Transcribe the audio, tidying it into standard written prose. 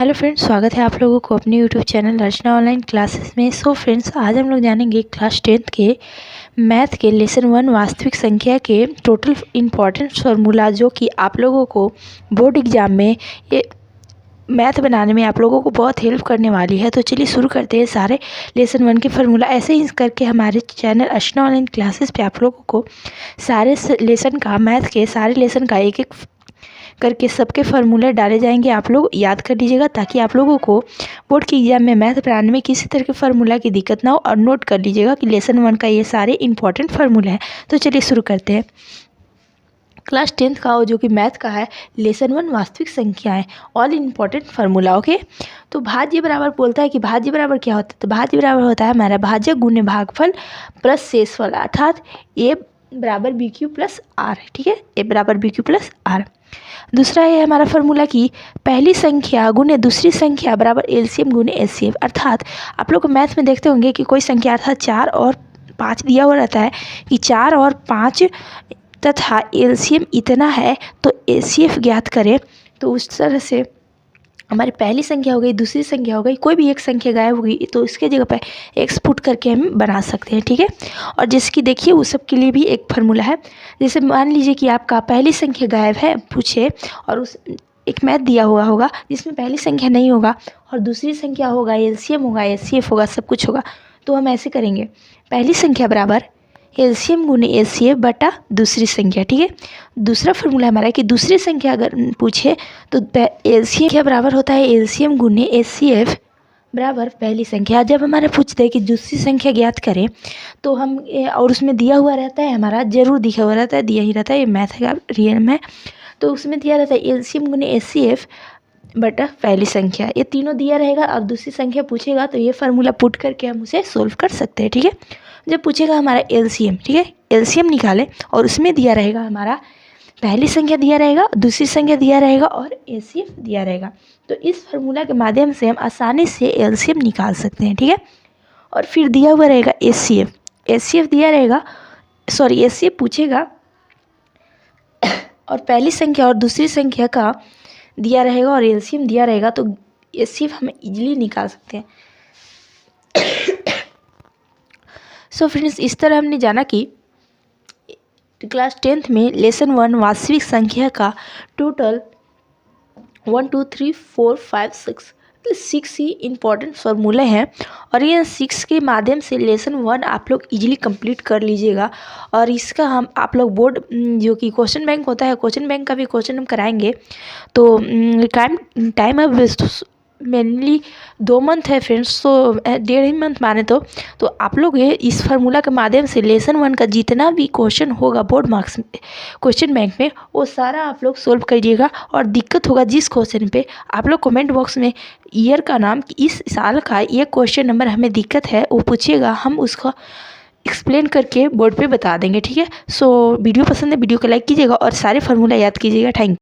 Hello friends, स्वागत है आप लोगों को अपने यूट्यूब चैनल रचना ऑनलाइन क्लासेस में। सो फ्रेंड्स, आज हम लोग जानेंगे क्लास 10th के मैथ के लेसन 1 वास्तविक संख्या के टोटल इम्पॉर्टेंट फार्मूला, जो कि आप लोगों को बोर्ड एग्जाम में ये मैथ बनाने में आप लोगों को बहुत हेल्प करने वाली है। तो चलिए शुरू करते हैं सारे लेसन 1 के फार्मूला। ऐसे ही करके हमारे चैनल रचना ऑनलाइन क्लासेस पे आप लोगों को सारे लेसन का, मैथ के सारे लेसन का एक एक करके सबके फार्मूले डाले जाएंगे। आप लोग याद कर लीजिएगा ताकि आप लोगों को बोर्ड के एग्जाम में मैथ बनाने में किसी तरह के फार्मूला की दिक्कत ना हो। और नोट कर लीजिएगा कि लेसन 1 का ये सारे इंपॉर्टेंट फार्मूले हैं। तो चलिए शुरू करते हैं। क्लास 10th का जो कि मैथ का है, लेसन 1 वास्तविक संख्याएं, ऑल इम्पॉर्टेंट फार्मूला। ओके, तो भाज्य बराबर बोलता है कि भाज्य बराबर क्या होता है। तो भाज्य बराबर होता है हमारा भाज्य गुणे भागफल प्लस शेषफल, अर्थात ए बराबर बी क्यू प्लस आर। ठीक है, ए बराबर बी क्यू प्लस आर। दूसरा है हमारा फार्मूला की पहली संख्या गुने दूसरी संख्या बराबर एलसीएम गुने एचसीएफ। अर्थात आप लोग मैथ में देखते होंगे कि कोई संख्या अर्थात 4 और 5 दिया हुआ रहता है कि 4 और 5 तथा एलसीएम इतना है तो एचसीएफ ज्ञात करें। तो उस तरह से हमारी पहली संख्या हो गई, दूसरी संख्या हो गई, कोई भी एक संख्या गायब हो गई तो इसके जगह पे एक्स पुट करके हम बना सकते हैं। ठीक है, और जिसकी देखिए उस सब के लिए भी एक फार्मूला है। जैसे मान लीजिए कि आपका पहली संख्या गायब है पूछे, और उस एक मैथ दिया हुआ होगा जिसमें पहली संख्या नहीं होगा और दूसरी संख्या होगा, एलसीएम होगा, एचसीएफ होगा, सब कुछ होगा। तो हम ऐसे करेंगे, पहली संख्या बराबर एलसीएम गुने एचसीएफ बटा दूसरी संख्या। ठीक है, दूसरा फार्मूला हमारा है कि दूसरी संख्या अगर पूछे तो एलसीएम क्या बराबर होता है, एलसीएम गुने एचसीएफ बराबर पहली संख्या। जब हमारा पूछते हैं कि दूसरी संख्या ज्ञात करें तो हम और उसमें दिया हुआ रहता है, हमारा जरूर दिया हुआ रहता है, दिया ही रहता है, ये मैथ का रियल में। तो उसमें दिया रहता है एलसीएम गुने एचसीएफ बटा पहली संख्या, ये तीनों दिया रहेगा। और दूसरी संख्या पूछेगा तो ये फार्मूला पुट करके हम उसे सोल्व कर सकते हैं। ठीक है, जब पूछेगा हमारा एलसीएम, ठीक है, एलसीएम निकालें और उसमें दिया रहेगा हमारा पहली संख्या दिया रहेगा, दूसरी संख्या दिया रहेगा और एचसीएफ दिया रहेगा। तो इस फार्मूला के माध्यम से हम आसानी से एलसीएम निकाल सकते हैं। ठीक है, और फिर दिया हुआ रहेगा एचसीएफ, एचसीएफ दिया रहेगा, सॉरी एचसीएफ पूछेगा और पहली संख्या और दूसरी संख्या का दिया रहेगा और एलसीएम दिया रहेगा, तो एचसीएफ हम इजीली निकाल सकते हैं। सो फ्रेंड्स, इस तरह हमने जाना कि क्लास 10th में लेसन 1 वास्तविक संख्या का टोटल 1 2 3 4 5 6 ही इम्पॉर्टेंट फार्मूले हैं। और ये 6 के माध्यम से लेसन 1 आप लोग इजीली कंप्लीट कर लीजिएगा। और इसका हम आप लोग बोर्ड जो कि क्वेश्चन बैंक होता है, क्वेश्चन बैंक का भी क्वेश्चन हम कराएंगे। तो टाइम अब मेनली 2 मंथ है फ्रेंड्स, तो 1.5 ही मंथ माने तो आप लोग ये इस फार्मूला के माध्यम से लेसन 1 का जितना भी क्वेश्चन होगा बोर्ड मार्क्स क्वेश्चन बैंक में, वो सारा आप लोग सोल्व करिएगा। और दिक्कत होगा जिस क्वेश्चन पे, आप लोग कमेंट बॉक्स में ईयर का नाम, इस साल का ये क्वेश्चन नंबर हमें दिक्कत है वो पूछिएगा, हम उसका एक्सप्लेन करके बोर्ड पे बता देंगे। ठीक है, सो वीडियो पसंद है वीडियो को लाइक कीजिएगा और सारे फार्मूला याद कीजिएगा। Thank you.